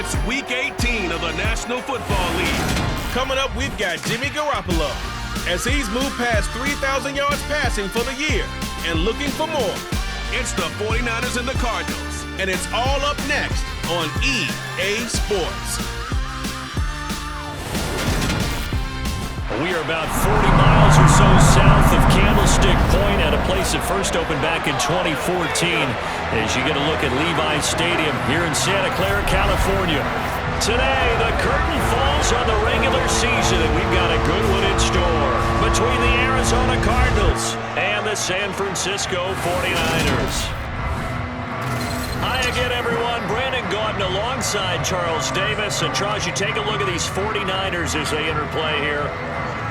It's Week 18 of the National Football League. Coming up, we've got Jimmy Garoppolo, as he's moved past 3,000 yards passing for the year and looking for more. It's the 49ers and the Cardinals. And it's all up next on EA Sports. We are about 40 miles or so south of Candlestick Point at a place that first opened back in 2014 as you get a look at Levi's Stadium here in Santa Clara, California. Today, the curtain falls on the regular season, and we've got a good one in store between the Arizona Cardinals and the San Francisco 49ers. Hi again, everyone. Brandon Gaudin alongside Charles Davis. And Charles, you take a look at these 49ers as they interplay here.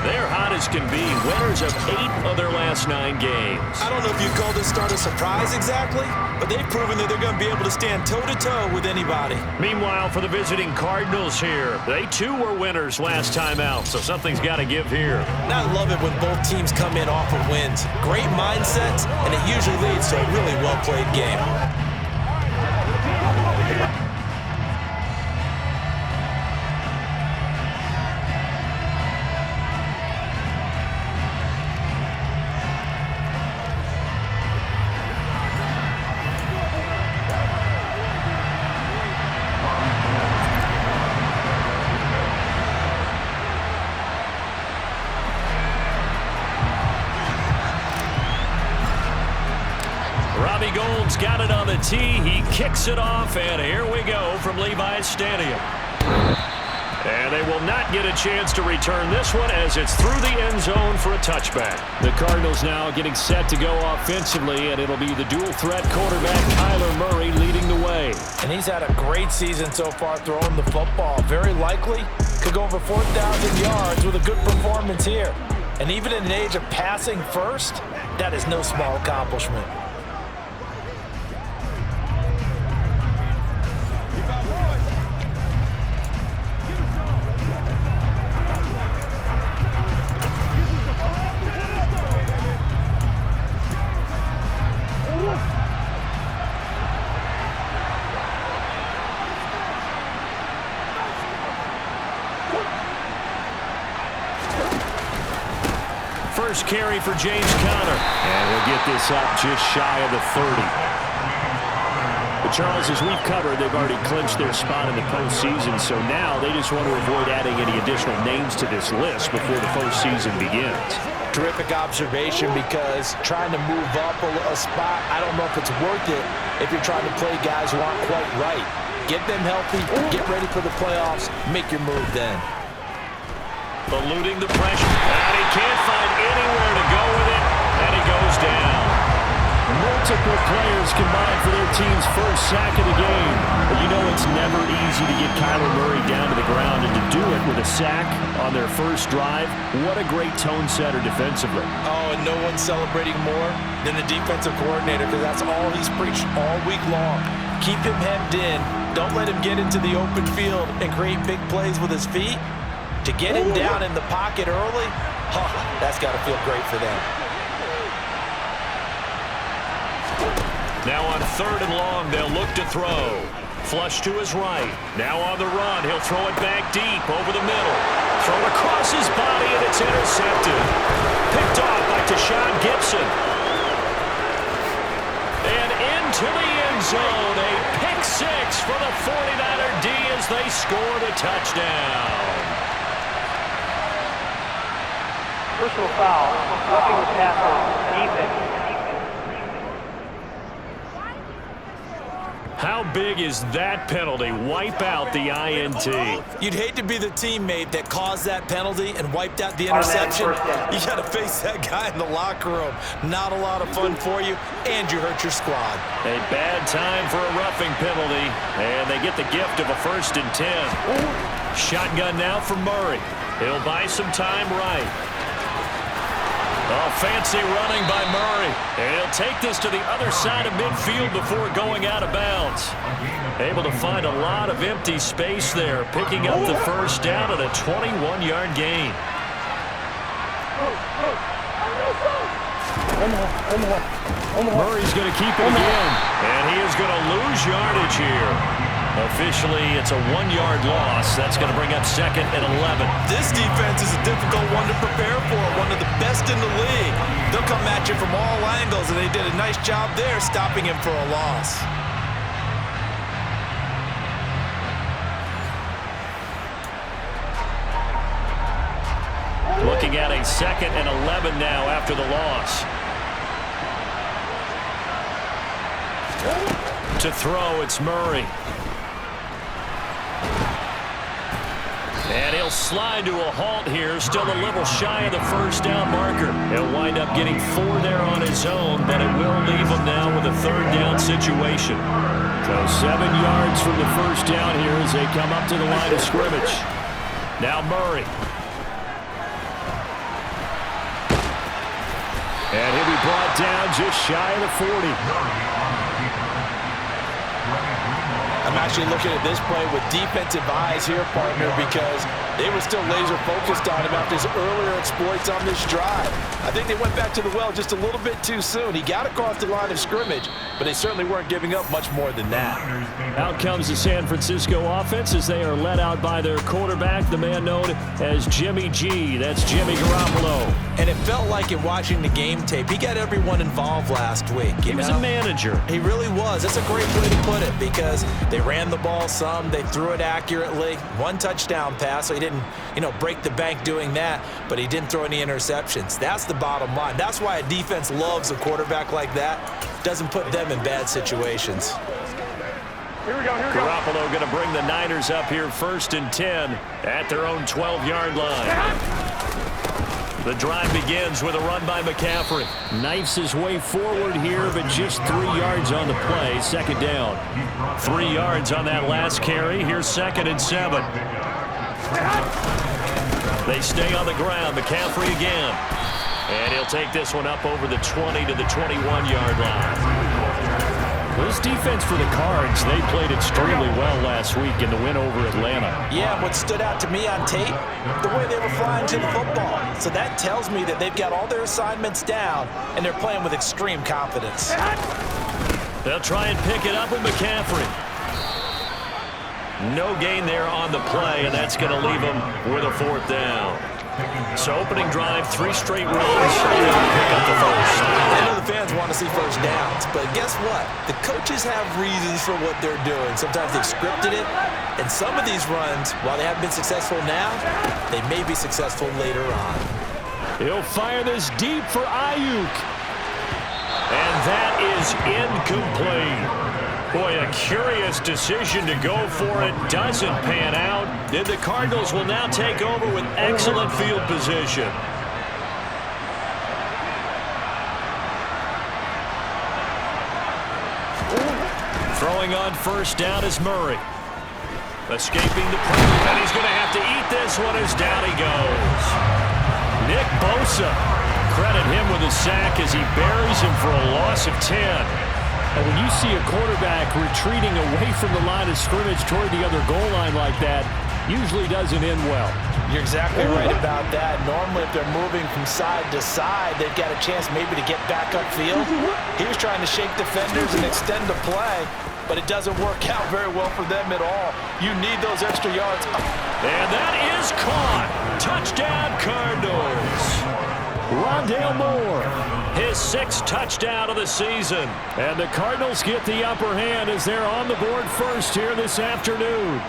They're hot as can be. Winners of 8 of their last 9 games. I don't know if you call this start a surprise exactly, but they've proven that they're going to be able to stand toe-to-toe with anybody. Meanwhile, for the visiting Cardinals here, they too were winners last time out, so something's got to give here. And I love it when both teams come in off of wins. Great mindsets, and it usually leads to a really well-played game. Got it on the tee. He kicks it off, and here we go from Levi's Stadium. And they will not get a chance to return this one as it's through the end zone for a touchback. The Cardinals now getting set to go offensively, and it'll be the dual-threat quarterback Kyler Murray leading the way. And he's had a great season so far throwing the football. Very likely could go over 4,000 yards with a good performance here. And even in an age of passing first, that is no small accomplishment. First carry for James Conner. And we'll get this up just shy of the 30. But Charles, as we've covered, they've already clinched their spot in the postseason, so now they just want to avoid adding any additional names to this list before the postseason begins. Terrific observation, because trying to move up a spot, I don't know if it's worth it if you're trying to play guys who aren't quite right. Get them healthy, get ready for the playoffs, make your move then. Eluding the pressure, and he can't find anywhere to go with it, and he goes down. Multiple players combined for their team's first sack of the game. But you know it's never easy to get Kyler Murray down to the ground, and to do it with a sack on their first drive, what a great tone setter defensively. Oh, and no one's celebrating more than the defensive coordinator, because that's all he's preached all week long. Keep him hemmed in. Don't let him get into the open field and create big plays with his feet. To get him down in the pocket early, that's got to feel great for them. Now on 3rd and long, they'll look to throw. Flush to his right. Now on the run, he'll throw it back deep over the middle. Thrown across his body, and it's intercepted. Picked off by Tashawn Gibson. And into the end zone, a pick 6 for the 49er D as they score the touchdown. Personal foul, roughing the passer, defense. How big is that penalty? Wipe out the INT. You'd hate to be the teammate that caused that penalty and wiped out the interception. You got to face that guy in the locker room. Not a lot of fun for you, and you hurt your squad. A bad time for a roughing penalty, and they get the gift of a 1st and 10. Shotgun now for Murray. He'll buy some time right. Oh, fancy running by Murray. And he'll take this to the other side of midfield before going out of bounds. Able to find a lot of empty space there, picking up the first down at a 21-yard gain. Murray's going to keep it again, and he is going to lose yardage here. Officially, it's a 1-yard loss. That's going to bring up 2nd and 11. This defense is a difficult one to prepare for, one of the best in the league. They'll come at you from all angles, and they did a nice job there stopping him for a loss. Looking at a 2nd and 11 now after the loss. To throw, it's Murray. And he'll slide to a halt here, still a little shy of the first down marker. He'll wind up getting 4 there on his own, but it will leave him now with a 3rd down situation. So 7 yards from the first down here as they come up to the line of scrimmage. Now Murray. And he'll be brought down just shy of the 40. I'm actually looking at this play with defensive eyes here, partner, because they were still laser focused on him after his earlier exploits on this drive. I think they went back to the well just a little bit too soon. He got across the line of scrimmage, but they certainly weren't giving up much more than that. Out comes the San Francisco offense as they are led out by their quarterback, the man known as Jimmy G. That's Jimmy Garoppolo. And it felt like in watching the game tape, he got everyone involved last week. He was a manager. He really was. That's a great way to put it because they ran the ball some, they threw it accurately. 1 touchdown pass, so he didn't, break the bank doing that, but he didn't throw any interceptions. That's the bottom line. That's why a defense loves a quarterback like that. Doesn't put them in bad situations. Here we go. Garoppolo going to bring the Niners up here 1st and 10 at their own 12-yard line. The drive begins with a run by McCaffrey. Knifes his way forward here, but just 3 yards on the play. 2nd down. 3 yards on that last carry. Here's 2nd and 7. They stay on the ground. McCaffrey again. And he'll take this one up over the 20 to the 21-yard line. This defense for the Cards, they played extremely well last week in the win over Atlanta. Yeah, what stood out to me on tape, the way they were flying to the football. So that tells me that they've got all their assignments down, and they're playing with extreme confidence. They'll try and pick it up with McCaffrey. No gain there on the play, and that's going to leave them with a 4th down. So opening drive, 3 straight runs. Pick up the first. I know the fans want to see first downs, but guess what? The coaches have reasons for what they're doing. Sometimes they've scripted it, and some of these runs, while they haven't been successful now, they may be successful later on. He'll fire this deep for Ayuk. And that is incomplete. Boy, a curious decision to go for it. Doesn't pan out. Then the Cardinals will now take over with excellent field position. Throwing on first down is Murray. Escaping the pressure, and he's going to have to eat this one as down he goes. Nick Bosa. Credit him with a sack as he buries him for a loss of 10. And when you see a quarterback retreating away from the line of scrimmage toward the other goal line like that, usually doesn't end well. You're exactly right about that. Normally, if they're moving from side to side, they've got a chance maybe to get back upfield. He was trying to shake defenders and extend the play, but it doesn't work out very well for them at all. You need those extra yards. And that is caught. Touchdown, Cardinals. Rondale Moore, his 6th touchdown of the season. And the Cardinals get the upper hand as they're on the board first here this afternoon.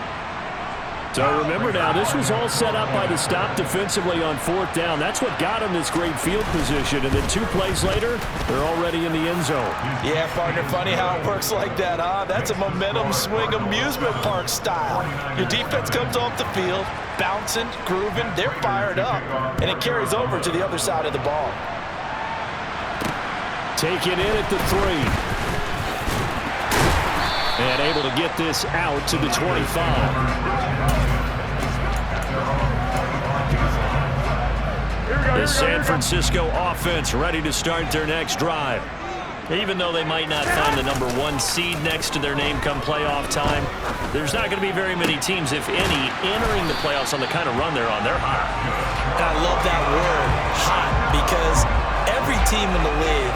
So remember now, this was all set up by the stop defensively on 4th down. That's what got them this great field position. And then 2 plays later, they're already in the end zone. Yeah, partner, funny how it works like that, huh? That's a momentum swing amusement park style. Your defense comes off the field, bouncing, grooving, they're fired up, and it carries over to the other side of the ball. Taken in at the 3. And able to get this out to the 25. The San Francisco offense ready to start their next drive. Even though they might not find the number 1 seed next to their name come playoff time, there's not going to be very many teams, if any, entering the playoffs on the kind of run they're on. They're hot. And I love that word, hot, because every team in the league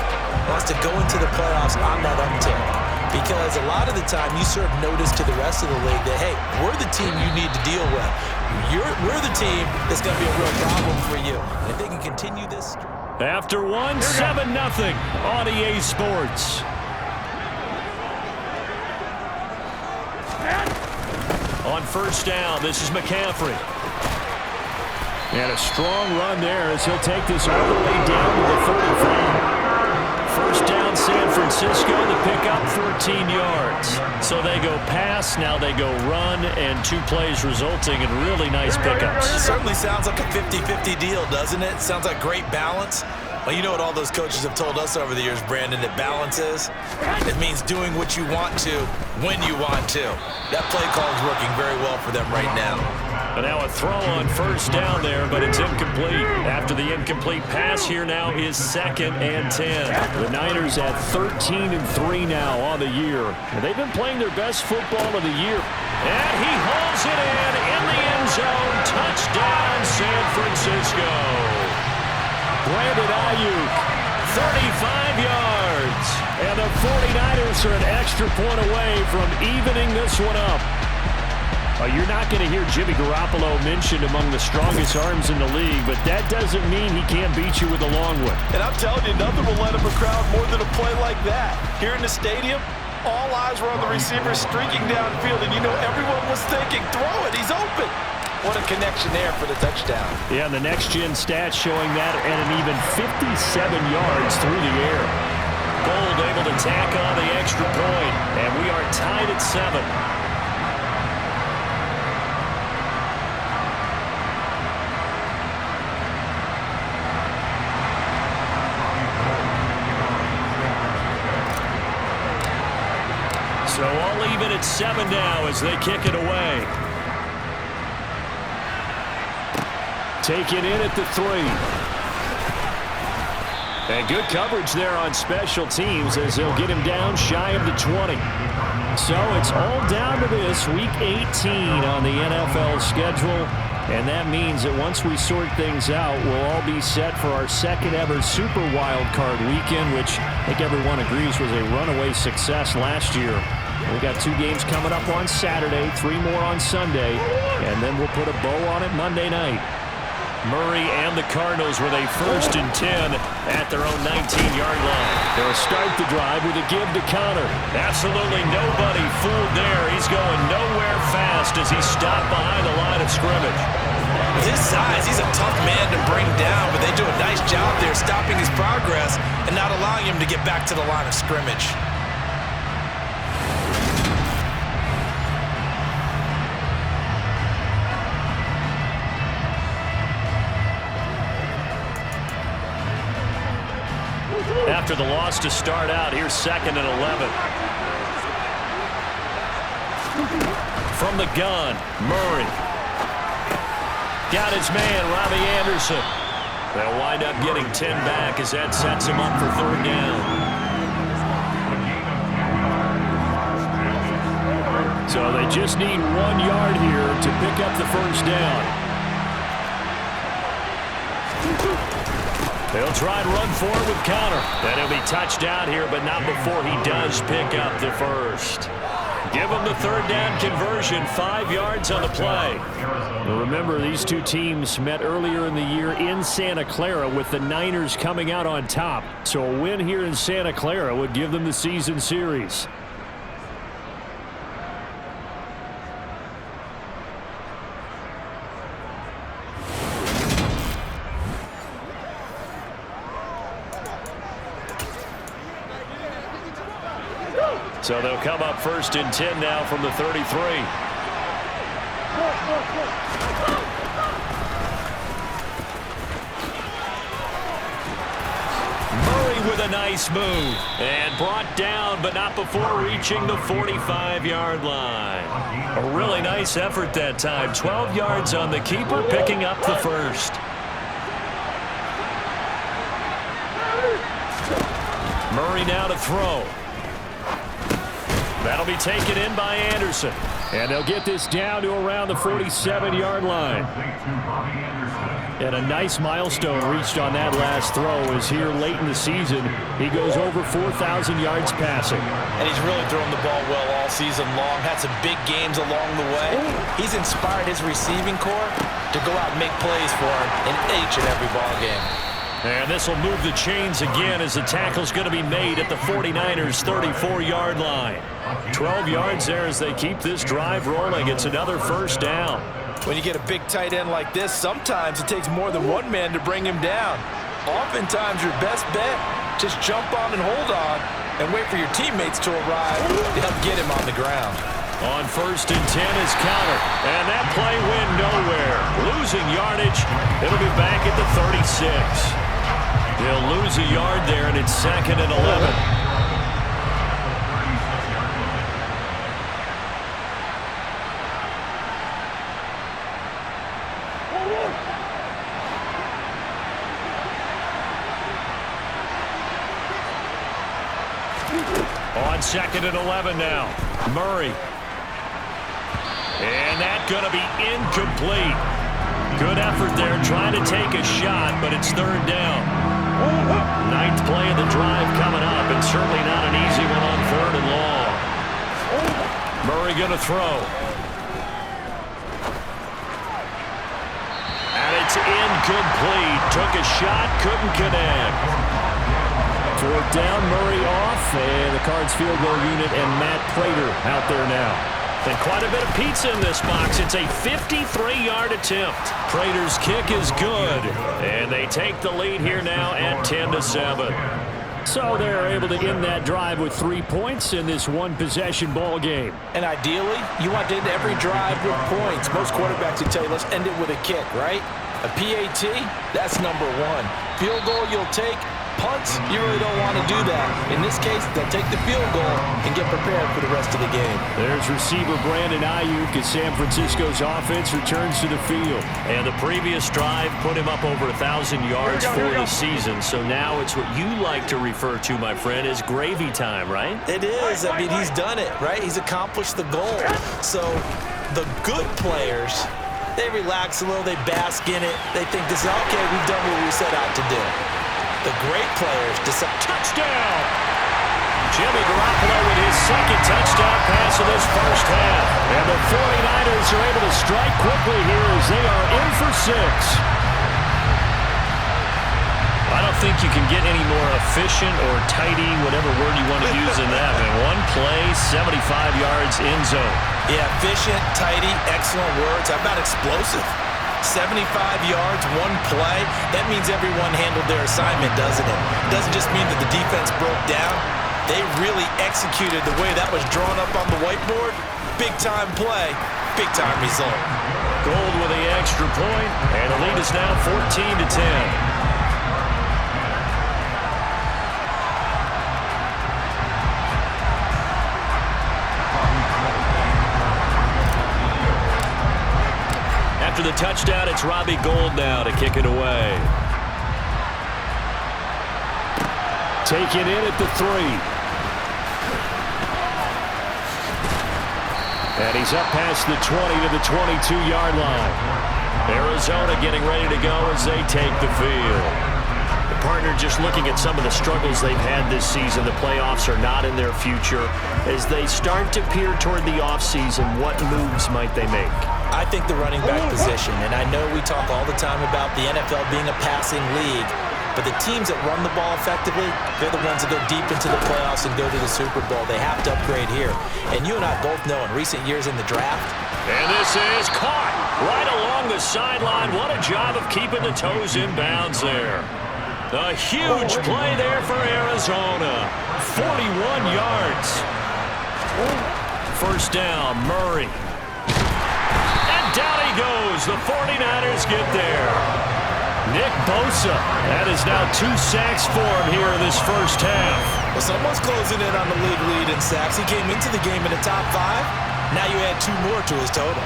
wants to go into the playoffs on that uptick. because a lot of the time you serve notice to the rest of the league that, hey, we're the team you need to deal with. We're the team that's going to be a real problem for you. And if they can continue this. After one, 7-0 on EA Sports. On first down, this is McCaffrey. And a strong run there as he'll take this all the way down to the 35. First down, San Francisco, the pickup, 14 yards. So they go pass, now they go run, and 2 plays resulting in really nice pickups. It certainly sounds like a 50-50 deal, doesn't it? Sounds like great balance. Well, you know what all those coaches have told us over the years, Brandon, that balance is? It means doing what you want to when you want to. That play call is working very well for them right now. But now a throw on first down there, but it's incomplete. After the incomplete pass, here now is 2nd and 10. The Niners at 13-3 now on the year. And they've been playing their best football of the year. And he hauls it in the end zone. Touchdown, San Francisco. Brandon Ayuk, 35 yards. And the 49ers are an extra point away from evening this one up. You're not going to hear Jimmy Garoppolo mentioned among the strongest arms in the league, but that doesn't mean he can't beat you with a long one. And I'm telling you, nothing will let him a crowd more than a play like that. Here in the stadium, all eyes were on the receiver streaking downfield, and you know everyone was thinking, throw it, he's open. What a connection there for the touchdown. Yeah, and the next-gen stats showing that at an even 57 yards through the air. Gold able to tack on the extra point, and we are tied at 7. So all even at 7 now as they kick it away. Take it in at the 3. And good coverage there on special teams as they'll get him down shy of the 20. So it's all down to this, Week 18 on the NFL schedule. And that means that once we sort things out, we'll all be set for our second ever Super Wild Card weekend, which I think everyone agrees was a runaway success last year. We've got 2 games coming up on Saturday, 3 more on Sunday, and then we'll put a bow on it Monday night. Murray and the Cardinals with a 1st and 10 at their own 19-yard line. They'll start the drive with a give to Connor. Absolutely nobody fooled there. He's going nowhere fast as he stopped behind the line of scrimmage. With his size, he's a tough man to bring down, but they do a nice job there stopping his progress and not allowing him to get back to the line of scrimmage. After the loss to start out, here's 2nd and 11. From the gun, Murray. Got his man, Robbie Anderson. They'll wind up getting 10 back as that sets him up for 3rd down. So they just need 1 yard here to pick up the 1st down. They'll try and run forward with Connor. Then he'll be touchdown here, but not before he does pick up the 1st. Give him the 3rd down conversion, 5 yards on the play. Now remember, these 2 teams met earlier in the year in Santa Clara with the Niners coming out on top. So a win here in Santa Clara would give them the season series. So they'll come up 1st and 10 now from the 33. Murray with a nice move. And brought down, but not before reaching the 45-yard line. A really nice effort that time. 12 yards on the keeper, picking up the 1st. Murray now to throw. That'll be taken in by Anderson. And they'll get this down to around the 47-yard line. And a nice milestone reached on that last throw is here late in the season. He goes over 4,000 yards passing. And he's really thrown the ball well all season long. Had some big games along the way. He's inspired his receiving corps to go out and make plays for him in each and every ball game. And this will move the chains again as the tackle's going to be made at the 49ers' 34-yard line. 12 yards there as they keep this drive rolling. It's another first down. When you get a big tight end like this, sometimes it takes more than one man to bring him down. Oftentimes, your best bet, just jump on and hold on and wait for your teammates to arrive to help get him on the ground. On 1st and 10 is counter, and that play went nowhere. Losing yardage, it'll be back at the 36. They'll lose a yard there, and it's 2nd and 11. On 2nd and 11 now. Murray. And that's going to be incomplete. Good effort there trying to take a shot, but it's 3rd down. 9th play of the drive coming up, and certainly not an easy one on 3rd and long. Murray going to throw. And it's incomplete. Took a shot, couldn't connect. 4th down, Murray off, and the Cards field goal unit and Matt Prater out there now. And quite a bit of pizza in this box. It's a 53-yard attempt. Prater's kick is good, and they take the lead here now at 10-7. So they're able to end that drive with 3 points in this one-possession ball game. And ideally, you want to end every drive with points. Most quarterbacks would tell you, let's end it with a kick, right? A PAT, that's number 1. Field goal you'll take. Punts, you really don't want to do that. In this case, they'll take the field goal and get prepared for the rest of the game. There's receiver Brandon Ayuk as San Francisco's offense returns to the field. And the previous drive put him up over 1,000 yards for the season. So now it's what you like to refer to, my friend, as gravy time, right? It is. I mean, he's done it, right? He's accomplished the goal. So the good players, they relax a little, they bask in it. They think this is, okay, we've done what we set out to do. The great players decide. Touchdown! Jimmy Garoppolo with his 2nd touchdown pass of this first half. And the 49ers are able to strike quickly here as they are in for 6. I don't think you can get any more efficient or tidy, whatever word you want to use in that. And one play, 75 yards in zone. Yeah, efficient, tidy, excellent words. How about explosive? 75 yards, one play. That means everyone handled their assignment, doesn't it? It doesn't just mean that the defense broke down. They really executed the way that was drawn up on the whiteboard. Big-time play, big-time result. Gold with the extra point, and the lead is now 14-10. After the touchdown, it's Robbie Gould now to kick it away. Taken in at the 3. And he's up past the 20 to the 22-yard line. Arizona getting ready to go as they take the field. The partner just looking at some of the struggles they've had this season. The playoffs are not in their future. As they start to peer toward the offseason, what moves might they make? I think the running back position, and I know we talk all the time about the NFL being a passing league, but the teams that run the ball effectively, they're the ones that go deep into the playoffs and go to the Super Bowl. They have to upgrade here. And you and I both know in recent years in the draft. And this is caught right along the sideline. What a job of keeping the toes in bounds there. A huge play there for Arizona. 41 yards. 1st down, Murray. Down he goes. The 49ers get there. Nick Bosa. That is now 2 sacks for him here in this first half. Well, someone's closing in on the league lead in sacks. He came into the game in the top 5. Now you add 2 more to his total.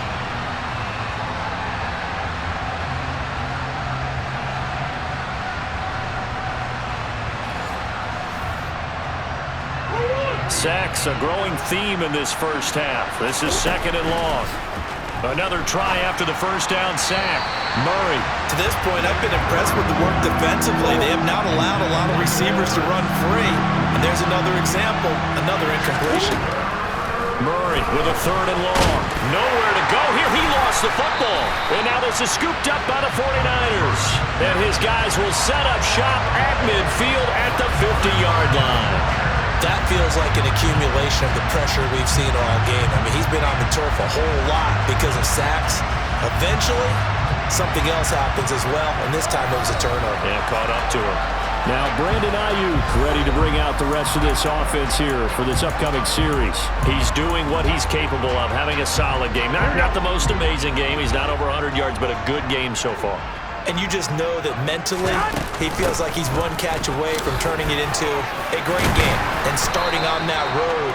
Sacks, a growing theme in this first half. This is 2nd and long. Another try after the first down sack. Murray. To this point, I've been impressed with the work defensively. They have not allowed a lot of receivers to run free. And there's another example, another incompletion. Murray with a 3rd and long. Nowhere to go here. He lost the football. And now this is scooped up by the 49ers. And his guys will set up shop at midfield at the 50-yard line. That feels like an accumulation of the pressure we've seen all game. I mean, he's been on the turf a whole lot because of sacks. Eventually, something else happens as well, and this time it was a turnover. Yeah, caught up to him. Now Brandon Ayuk ready to bring out the rest of this offense here for this upcoming series. He's doing what he's capable of, having a solid game. Not the most amazing game. He's not over 100 yards, but a good game so far. And you just know that mentally, he feels like he's one catch away from turning it into a great game and starting on that road.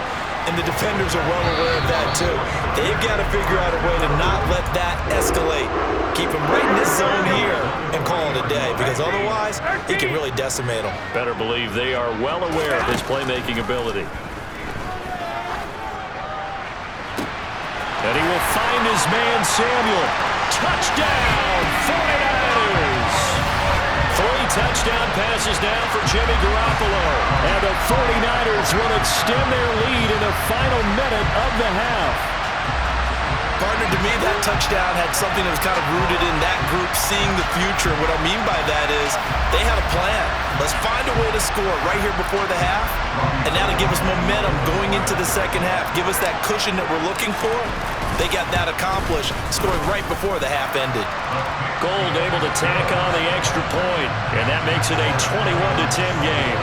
And the defenders are well aware of that too. They've got to figure out a way to not let that escalate. Keep him right in this zone here and call it a day, because otherwise, he can really decimate them. Better believe they are well aware of his playmaking ability. And he will find his man, Samuel. Touchdown, 49ers! 3 touchdown passes now for Jimmy Garoppolo. And the 49ers will extend their lead in the final minute of the half. Partner, to me, that touchdown had something that was kind of rooted in that group seeing the future. What I mean by that is they had a plan. Let's find a way to score right here before the half, and now to give us momentum going into the second half. Give us that cushion that we're looking for. They got that accomplished, scoring right before the half ended. Gold able to tack on the extra point, and that makes it a 21-10 game.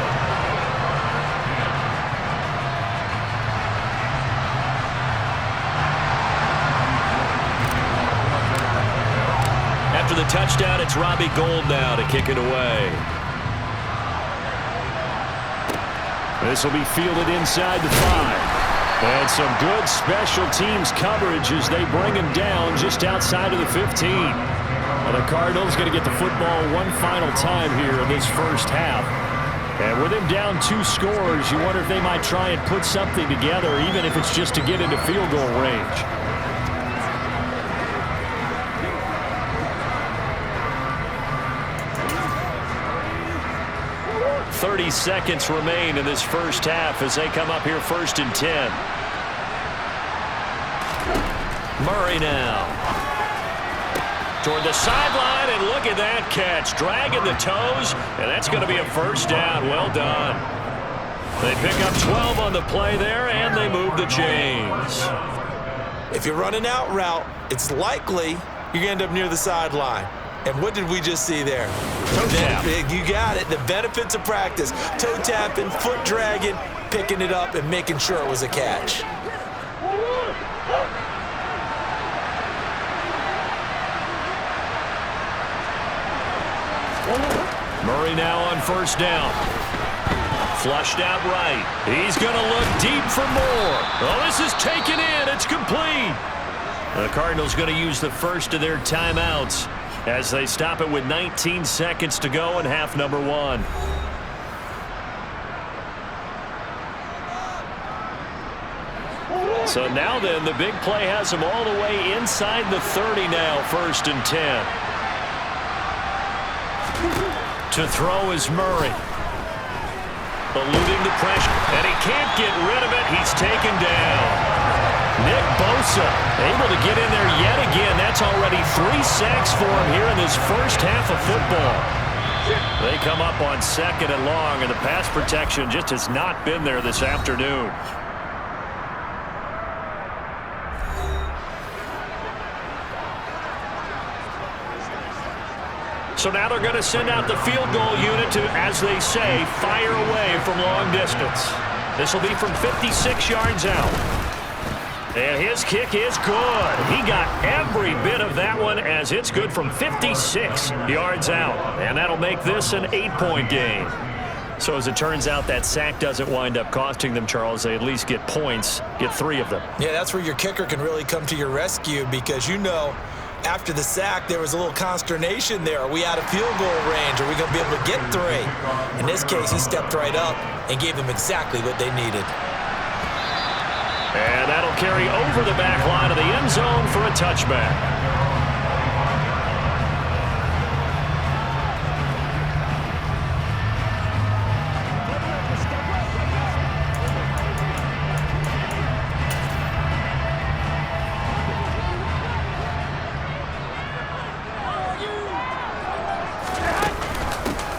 After the touchdown, it's Robbie Gould now to kick it away. This will be fielded inside the 5. And some good special teams coverage as they bring him down just outside of the 15. And the Cardinals going to get the football one final time here in this first half. And with him down 2 scores, you wonder if they might try and put something together, even if it's just to get into field goal range. 30 seconds remain in this first half as they come up here 1st and 10. Murray now. Toward the sideline, and look at that catch. Dragging the toes, and that's going to be a first down. Well done. They pick up 12 on the play there, and they move the chains. If you're running out route, it's likely you're going to end up near the sideline. And what did we just see there? Toe tap. You got it. The benefits of practice. Toe tapping, foot dragging, picking it up, and making sure it was a catch. Murray now on first down. Flushed out right. He's going to look deep for more. Oh, this is taken in. It's complete. The Cardinals going to use the first of their timeouts as they stop it with 19 seconds to go in half number 1. So now then, the big play has them all the way inside the 30 now, 1st and 10. To throw is Murray. Eluding the pressure, and he can't get rid of it. He's taken down. Nick Bosa able to get in there yet again. That's already 3 sacks for him here in this first half of football. They come up on 2nd and long, and the pass protection just has not been there this afternoon. So now they're going to send out the field goal unit to, as they say, fire away from long distance. This will be from 56 yards out. And his kick is good. He got every bit of that one as it's good from 56 yards out. And that'll make this an 8-point game. So as it turns out, that sack doesn't wind up costing them, Charles. They at least get points, get 3 of them. Yeah, that's where your kicker can really come to your rescue, because you know after the sack there was a little consternation there. Are we out of field goal range? Are we going to be able to get 3? In this case, he stepped right up and gave them exactly what they needed. And that'll carry over the back line of the end zone for a touchback.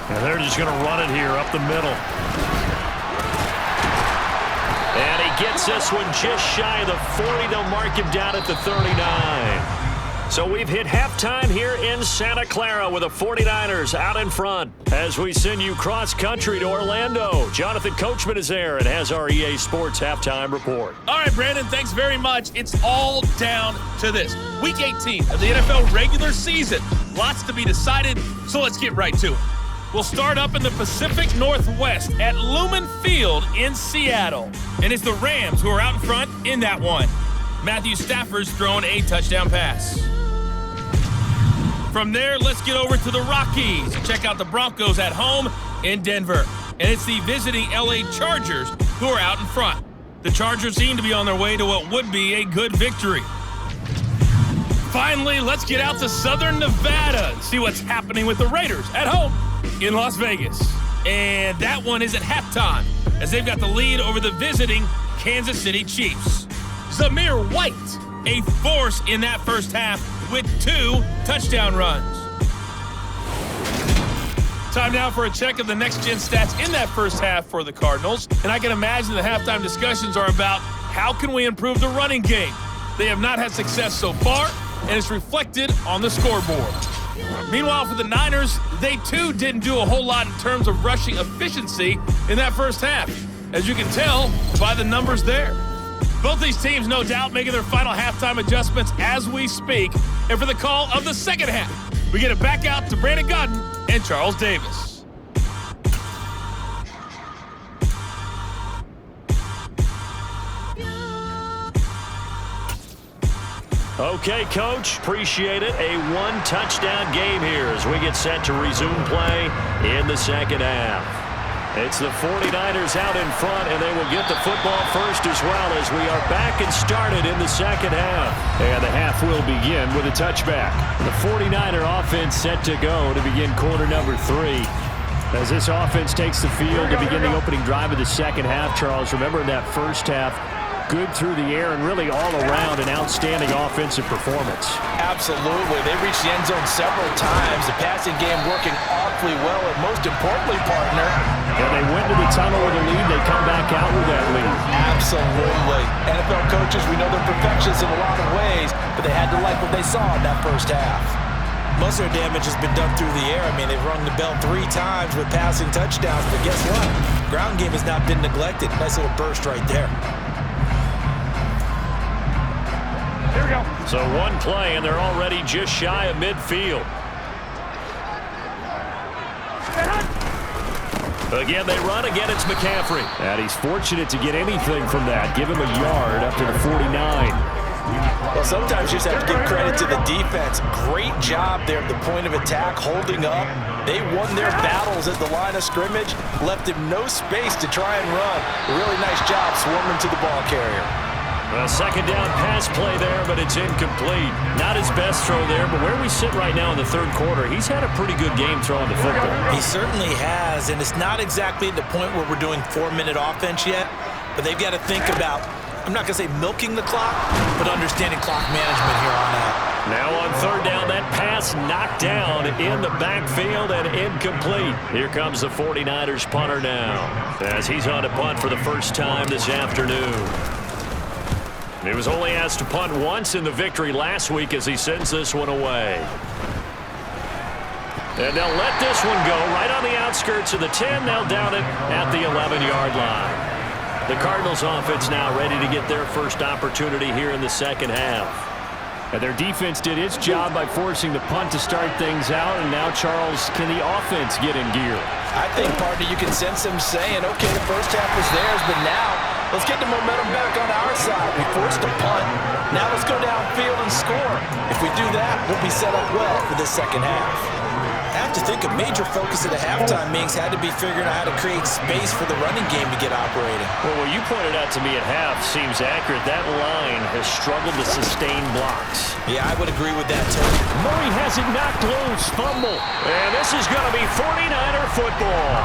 And they're just going to run it here up the middle. And he gets this one just shy of the 40. They'll mark him down at the 39. So we've hit halftime here in Santa Clara with the 49ers out in front. As we send you cross-country to Orlando, Jonathan Coachman is there and has our EA Sports halftime report. All right, Brandon, thanks very much. It's all down to this. Week 18 of the NFL regular season. Lots to be decided, so let's get right to it. We'll start up in the Pacific Northwest at Lumen Field in Seattle. And it's the Rams who are out in front in that one. Matthew Stafford's thrown a touchdown pass. From there, let's get over to the Rockies. Check out the Broncos at home in Denver. And it's the visiting LA Chargers who are out in front. The Chargers seem to be on their way to what would be a good victory. Finally, let's get out to Southern Nevada and see what's happening with the Raiders at home in Las Vegas. And that one is at halftime as they've got the lead over the visiting Kansas City Chiefs. Zamir White, a force in that first half with 2 touchdown runs. Time now for a check of the next-gen stats in that first half for the Cardinals. And I can imagine the halftime discussions are about how can we improve the running game. They have not had success so far, and it's reflected on the scoreboard. Meanwhile, for the Niners, they too didn't do a whole lot in terms of rushing efficiency in that first half, as you can tell by the numbers there. Both these teams, no doubt, making their final halftime adjustments as we speak. And for the call of the second half, we get it back out to Brandon Godden and Charles Davis. Okay, Coach, appreciate it. A 1-touchdown game here as we get set to resume play in the second half. It's the 49ers out in front, and they will get the football first as well as we are back and started in the second half. And the half will begin with a touchback. The 49er offense set to go to begin quarter number 3. As this offense takes the field to begin the opening drive of the second half, Charles, remember in that first half, good through the air and really all around an outstanding offensive performance. Absolutely. They reached the end zone several times. The passing game working awfully well, and most importantly, partner, and they went to the tunnel with a lead. They come back out with that lead. Absolutely. NFL coaches, we know they're perfectionists in a lot of ways, but they had to like what they saw in that first half. Most of their damage has been done through the air. I mean, they've rung the bell 3 times with passing touchdowns, but guess what? Ground game has not been neglected. Nice little burst right there. Here we go. So one play, and they're already just shy of midfield. Again, they run. Again, it's McCaffrey. And he's fortunate to get anything from that. Give him a yard up to the 49. Well, sometimes you just have to give credit to the defense. Great job there at the point of attack, holding up. They won their battles at the line of scrimmage, left him no space to try and run. A really nice job swarming to the ball carrier. A second down pass play there, but it's incomplete. Not his best throw there, but where we sit right now in the third quarter, he's had a pretty good game throwing the football. He certainly has, and it's not exactly the point where we're doing 4-minute offense yet, but they've got to think about, I'm not going to say milking the clock, but understanding clock management here on out. Now on third down, that pass knocked down in the backfield and incomplete. Here comes the 49ers punter now, as he's on to punt for the first time this afternoon. He was only asked to punt once in the victory last week as he sends this one away. And they'll let this one go right on the outskirts of the 10. They'll down it at the 11-yard line. The Cardinals offense now ready to get their first opportunity here in the second half. And their defense did its job by forcing the punt to start things out. And now, Charles, can the offense get in gear? I think, partner, you can sense them saying, okay, the first half was theirs, but now let's get the momentum back on our side. We forced a punt. Now let's go downfield and score. If we do that, we'll be set up well for this second half. I have to think a major focus at the halftime meetings had to be figuring out how to create space for the running game to get operating. Well, what you pointed out to me at half seems accurate. That line has struggled to sustain blocks. Yeah, I would agree with that, Tony. Murray has it knocked loose. Fumble. And this is going to be 49er football.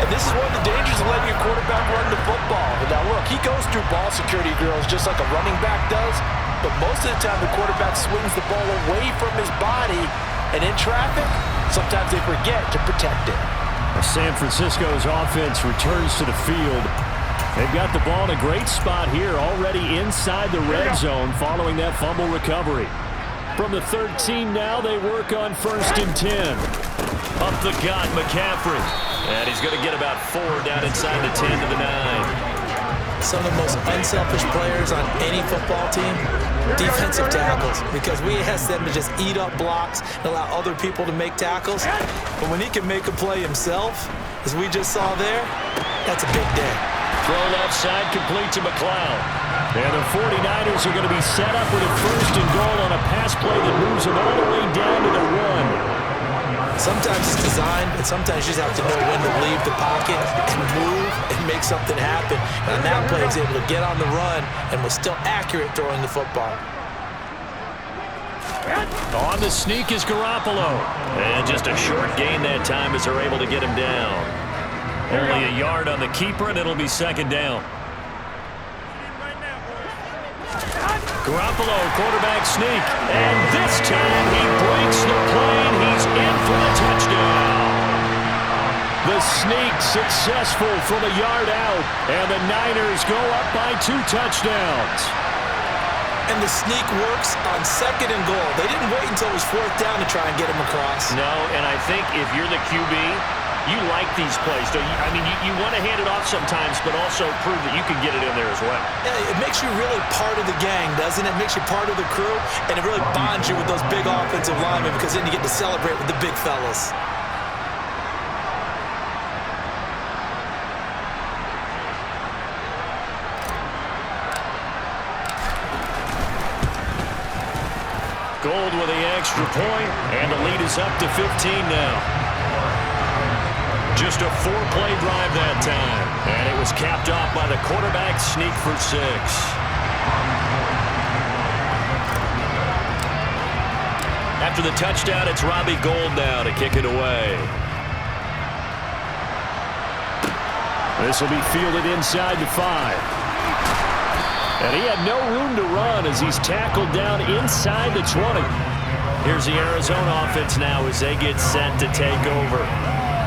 And this is one of the dangers of letting your quarterback run the football. But now, look, he goes through ball security drills just like a running back does. But most of the time, the quarterback swings the ball away from his body. And in traffic, sometimes they forget to protect it. San Francisco's offense returns to the field. They've got the ball in a great spot here, already inside the red zone following that fumble recovery. From the 13 now, they work on 1st and 10. Up the gut, McCaffrey. And he's going to get about 4 down inside the 10 to the 9. Some of the most unselfish players on any football team, defensive tackles, because we ask them to just eat up blocks and allow other people to make tackles. But when he can make a play himself, as we just saw there, that's a big day. Throw left side, complete to McLeod. And the 49ers are going to be set up with a 1st and goal on a pass play that moves them all the way down to the 1. Sometimes it's designed, but sometimes you just have to know when to leave the pocket and move and make something happen. And that play is able to get on the run and was still accurate throwing the football. On the sneak is Garoppolo. And just a short gain that time as they're able to get him down. Only a yard on the keeper, and it'll be 2nd down. Garoppolo, quarterback sneak. And this time he breaks the play, and he's in for the touchdown. The sneak successful from a yard out, and the Niners go up by 2 touchdowns. And the sneak works on 2nd and goal. They didn't wait until it was 4th down to try and get him across. No, and I think if you're the QB, you like these plays, don't you? I mean, you want to hand it off sometimes, but also prove that you can get it in there as well. Yeah, it makes you really part of the gang, doesn't it? It makes you part of the crew, and it really bonds you with those big offensive linemen because then you get to celebrate with the big fellas. Gold with the extra point, and the lead is up to 15 now. Just a 4-play drive that time. And it was capped off by the quarterback sneak for 6. After the touchdown, it's Robbie Gould now to kick it away. This will be fielded inside the 5. And he had no room to run as he's tackled down inside the 20. Here's the Arizona offense now as they get set to take over.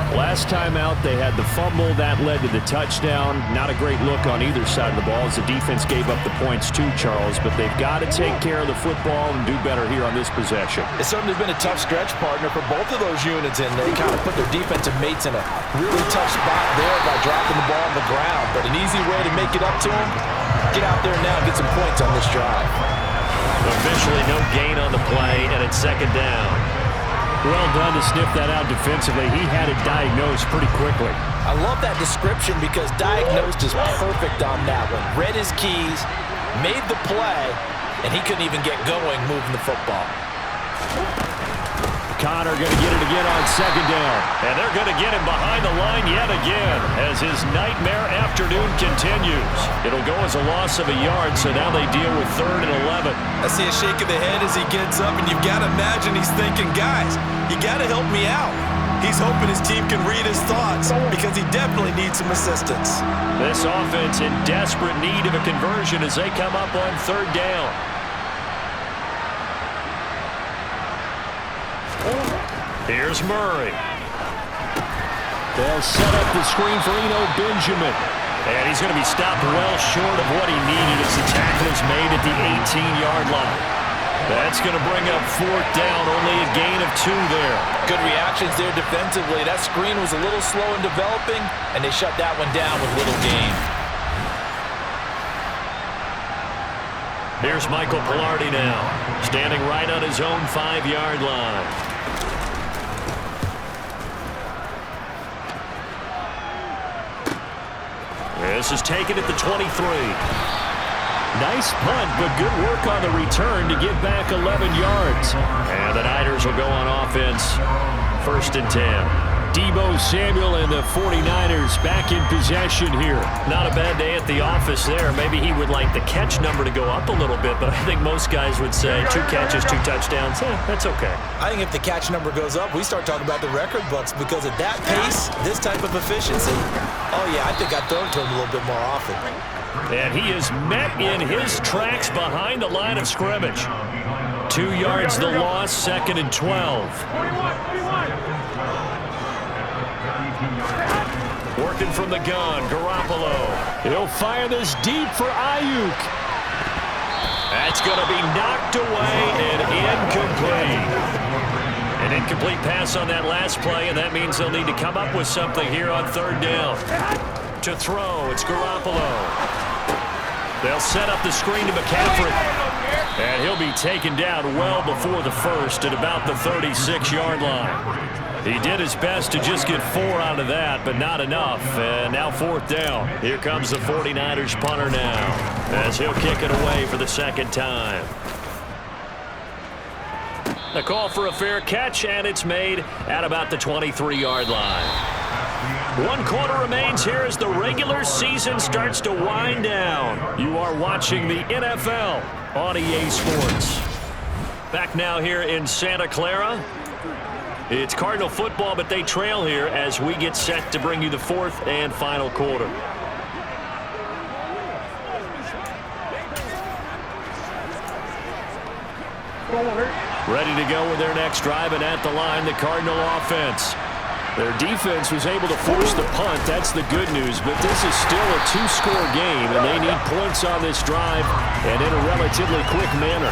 Last time out, they had the fumble. That led to the touchdown. Not a great look on either side of the ball as the defense gave up the points too, Charles. But they've got to take care of the football and do better here on this possession. It certainly has been a tough stretch, partner, for both of those units, and they kind of put their defensive mates in a really tough spot there by dropping the ball on the ground. But an easy way to make it up to them, get out there now and get some points on this drive. Officially no gain on the play, and it's 2nd down. Well done to sniff that out defensively. He had it diagnosed pretty quickly. I love that description because diagnosed is perfect on that one. Read his keys, made the play, and he couldn't even get going moving the football. Connor going to get it again on 2nd down. And they're going to get him behind the line yet again as his nightmare afternoon continues. It'll go as a loss of a yard, so now they deal with 3rd and 11. I see a shake of the head as he gets up, and you've got to imagine he's thinking, guys, you got to help me out. He's hoping his team can read his thoughts because he definitely needs some assistance. This offense in desperate need of a conversion as they come up on 3rd down. Here's Murray. They'll set up the screen for Eno Benjamin. And he's going to be stopped well short of what he needed as the tackle is made at the 18-yard line. That's going to bring up 4th down, only a gain of 2 there. Good reactions there defensively. That screen was a little slow in developing, and they shut that one down with little gain. Here's Michael Pilardi now, standing right on his own 5-yard line. This is taken at the 23. Nice punt, but good work on the return to get back 11 yards. And the Niners will go on offense. 1st and 10. Deebo Samuel and the 49ers back in possession here. Not a bad day at the office there. Maybe he would like the catch number to go up a little bit, but I think most guys would say 2 catches, 2 touchdowns. That's okay. I think if the catch number goes up, we start talking about the record books because at that pace, this type of efficiency, oh yeah, I think I'd throw it to him a little bit more often. And he is met in his tracks behind the line of scrimmage. 2 yards the loss, 2nd and 12. Working from the gun, Garoppolo. He'll fire this deep for Ayuk. That's going to be knocked away and incomplete. An incomplete pass on that last play, and that means they'll need to come up with something here on 3rd down. To throw, it's Garoppolo. They'll set up the screen to McCaffrey. And he'll be taken down well before the first at about the 36-yard line. He did his best to just get 4 out of that, but not enough. And now 4th down. Here comes the 49ers punter now, as he'll kick it away for the 2nd time. A call for a fair catch, and it's made at about the 23-yard line. 1 quarter remains here as the regular season starts to wind down. You are watching the NFL on EA Sports. Back now here in Santa Clara. It's Cardinal football, but they trail here as we get set to bring you the 4th and final quarter. Ready to go with their next drive, and at the line, the Cardinal offense. Their defense was able to force the punt. That's the good news, but this is still a 2-score game, and they need points on this drive and in a relatively quick manner.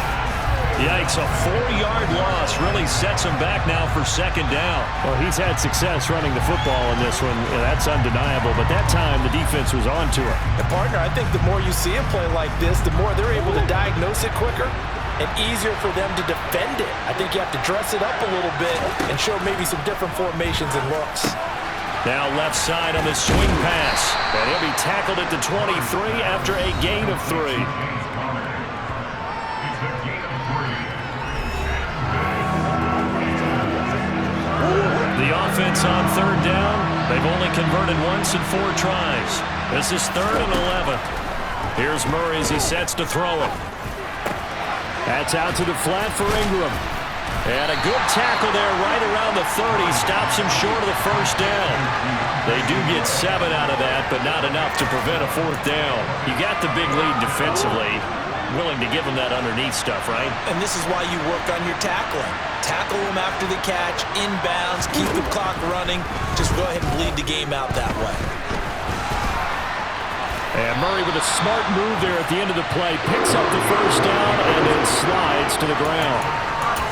Yikes, a 4-yard loss really sets him back now for 2nd down. Well, he's had success running the football in this one. That's undeniable, but that time the defense was on to him. And partner, I think the more you see him play like this, the more they're able to diagnose it quicker and easier for them to defend it. I think you have to dress it up a little bit and show maybe some different formations and looks. Now left side on the swing pass. And he'll be tackled at the 23 after a gain of 3. The offense on 3rd down. They've only converted once in 4 tries. This is 3rd and 11. Here's Murray as he sets to throw it. That's out to the flat for Ingram. And a good tackle there right around the 30. Stops him short of the 1st down. They do get 7 out of that, but not enough to prevent a 4th down. You got the big lead defensively. Willing to give him that underneath stuff, right? And this is why you work on your tackling. Tackle him after the catch, inbounds, keep the clock running. Just go ahead and bleed the game out that way. And Murray with a smart move there at the end of the play. Picks up the 1st down and then slides to the ground.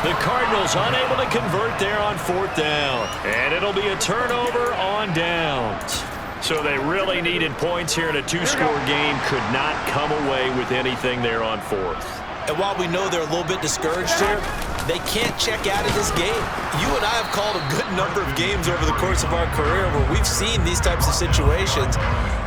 The Cardinals unable to convert there on 4th down. And it'll be a turnover on downs. So they really needed points here in a 2-score game. Could not come away with anything there on 4th. And while we know they're a little bit discouraged here, they can't check out of this game. You and I have called a good number of games over the course of our career where we've seen these types of situations.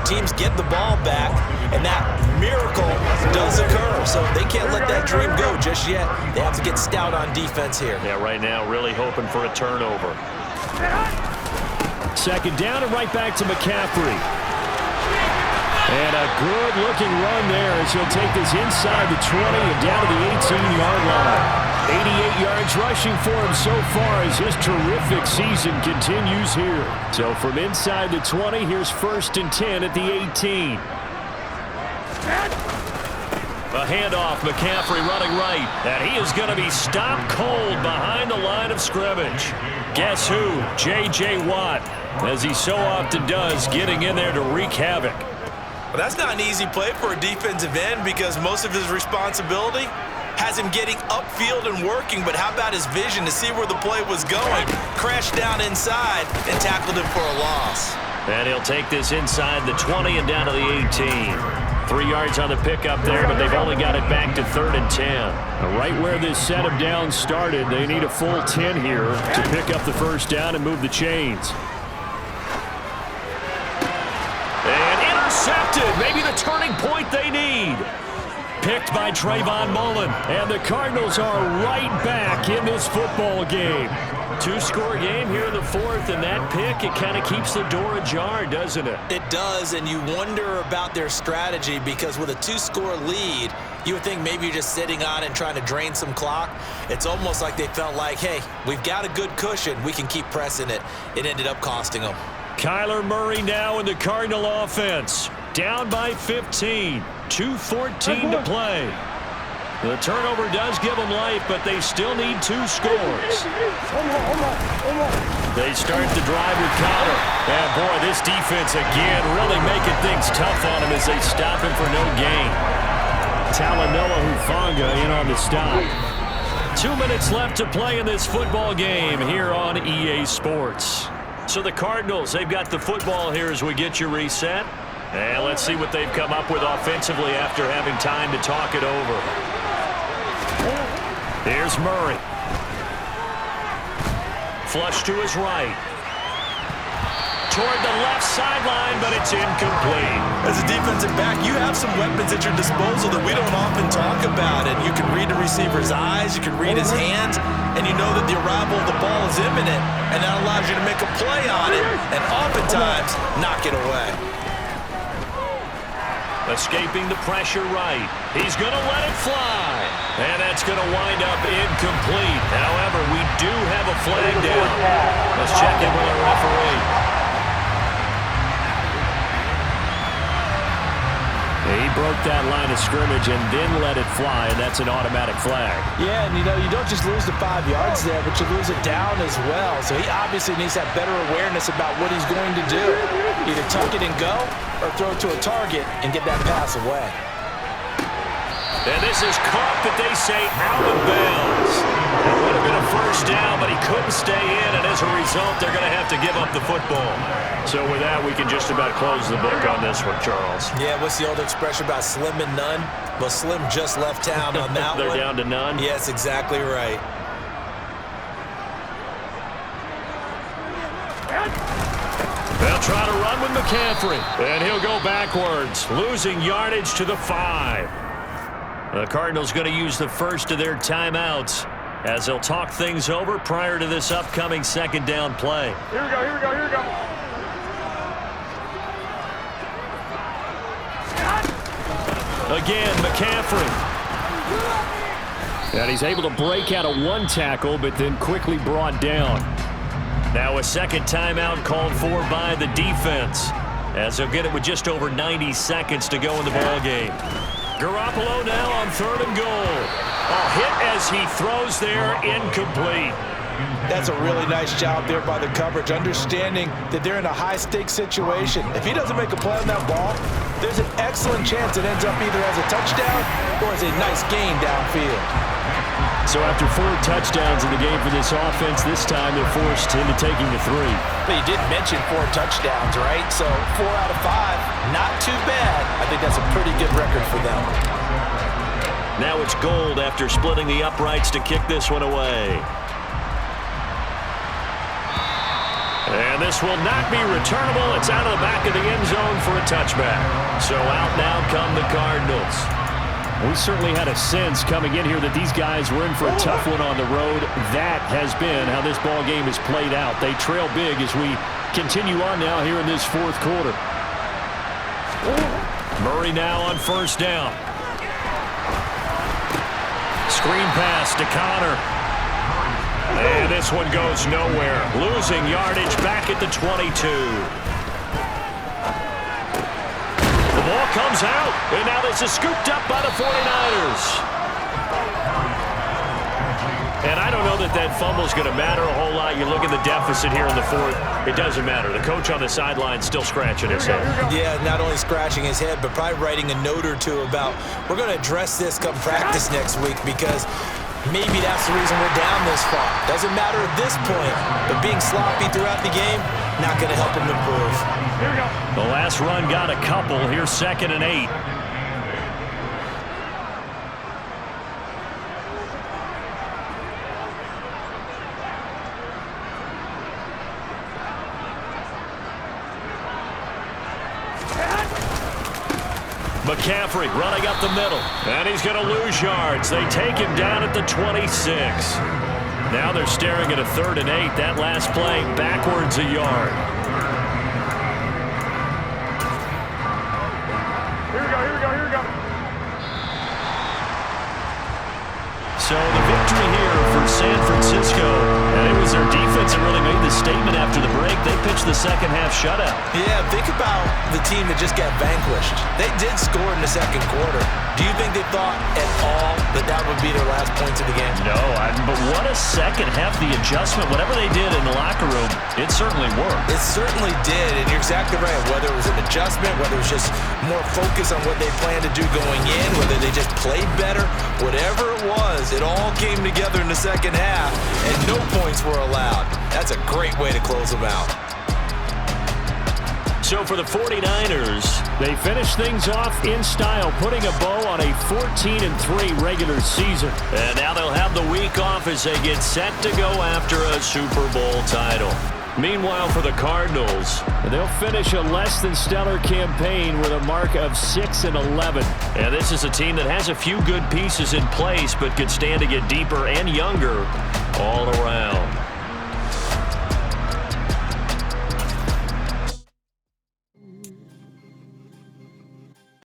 Teams get the ball back, and that miracle does occur. So they can't let that dream go just yet. They have to get stout on defense here. Yeah, right now really hoping for a turnover. 2nd down and right back to McCaffrey. And a good-looking run there as he'll take this inside the 20 and down to the 18-yard line. 88 yards rushing for him so far as his terrific season continues here. So from inside the 20, here's 1st and 10 at the 18. A handoff, McCaffrey running right. And he is going to be stopped cold behind the line of scrimmage. Guess who? J.J. Watt, as he so often does, getting in there to wreak havoc. Well, that's not an easy play for a defensive end because most of his responsibility has him getting upfield and working, but how about his vision to see where the play was going? Crashed down inside and tackled him for a loss. And he'll take this inside the 20 and down to the 18. 3 yards on the pickup there, but they've only got it back to 3rd and 10. Right where this set of downs started, they need a full 10 here to pick up the 1st down and move the chains. And intercepted. Maybe the turning point they need. picked by Trayvon Mullen. And the Cardinals are right back in this football game. Two-score game here in the fourth, and that pick, it kind of keeps the door ajar, doesn't it? It does, and you wonder about their strategy because with a two-score lead, you would think maybe you're just sitting on and trying to drain some clock. It's almost like they felt like, hey, we've got a good cushion. We can keep pressing it. It ended up costing them. Kyler Murray now in the Cardinal offense. Down by 15. 2:14 to play. The turnover does give them life, but they still need 2 scores. They start the drive with Kyler. And, boy, this defense again really making things tough on him as they stop him for no gain. Talanoa Hufanga in on the stop. 2 minutes left to play in this football game here on EA Sports. So the Cardinals, they've got the football here as we get you reset. And let's see what they've come up with offensively after having time to talk it over. Here's Murray. Flush to his right. Toward the left sideline, but it's incomplete. As a defensive back, you have some weapons at your disposal that we don't often talk about. And you can read the receiver's eyes, you can read his hands, and you know that the arrival of the ball is imminent. And that allows you to make a play on it, and oftentimes knock it away. Escaping the pressure right. He's going to let it fly. And that's going to wind up incomplete. However, we do have a flag down. Let's check in with our referee. He broke that line of scrimmage and then let it fly, and that's an automatic flag. Yeah, and you don't just lose the 5 yards there, but you lose it down as well. So he obviously needs to have better awareness about what he's going to do. Either tuck it and go or throw it to a target and get that pass away. And this is caught, but they say out of bounds. It would have been a first down, but he couldn't stay in, and as a result, they're going to have to give up the football. So with that, we can just about close the book on this one, Charles. Yeah, what's the old expression about slim and none? Well, Slim just left town on that They're one. down to none? Yes, exactly right. They'll try to run with McCaffrey, and he'll go backwards, losing yardage to the 5. The Cardinals going to use the first of their timeouts as they'll talk things over prior to this upcoming second down play. Here we go, here we go, here we go. Again, McCaffrey. And he's able to break out of 1 tackle, but then quickly brought down. Now a second timeout called for by the defense as they'll get it with just over 90 seconds to go in the ball game. Garoppolo now on 3rd and goal. A hit as he throws there, incomplete. That's a really nice job there by the coverage, understanding that they're in a high-stakes situation. If he doesn't make a play on that ball, there's an excellent chance it ends up either as a touchdown or as a nice gain downfield. So after 4 touchdowns in the game for this offense, this time they're forced into taking the 3. But you did mention 4 touchdowns, right? So 4 out of 5, not too bad. I think that's a pretty good record for them. Now it's Gold after splitting the uprights to kick this one away. And this will not be returnable. It's out of the back of the end zone for a touchback. So out now come the Cardinals. We certainly had a sense coming in here that these guys were in for a tough one on the road. That has been how this ball game has played out. They trail big as we continue on now here in this 4th quarter. Murray now on 1st down. Screen pass to Connor. And this one goes nowhere. Losing yardage back at the 22. The ball comes out, and now this is scooped up by the 49ers. And I don't know that that fumble is going to matter a whole lot. You look at the deficit here in the 4th. It doesn't matter. The coach on the sideline still scratching his head. Yeah, not only scratching his head, but probably writing a note or two about we're going to address this come practice next week because maybe that's the reason we're down this far. Doesn't matter at this point, but being sloppy throughout the game, not going to help him improve. Here we go. The last run got a couple. Here's 2nd and 8. McCaffrey running up the middle. And he's going to lose yards. They take him down at the 26. Now they're staring at a 3rd and 8. That last play backwards a yard. Here we go. So the victory here for San Francisco. And it was their defense that really made the statement after the break. They pitched the second half shutout. Yeah, think about the team that just got vanquished. They did score in the second quarter. Do you think they thought at all that would be their last points of the game? No, but what a second half. The adjustment, whatever they did in the locker room, it certainly worked. It certainly did, and you're exactly right. Whether it was an adjustment, whether it was just more focus on what they planned to do going in, whether they just played better, whatever it was, it all came together in the second half, and no points were allowed. That's a great way to close them out. So for the 49ers, they finish things off in style, putting a bow on a 14-3 regular season. And now they'll have the week off as they get set to go after a Super Bowl title. Meanwhile, for the Cardinals, they'll finish a less than stellar campaign with a mark of 6-11. And this is a team that has a few good pieces in place, but could stand to get deeper and younger all around.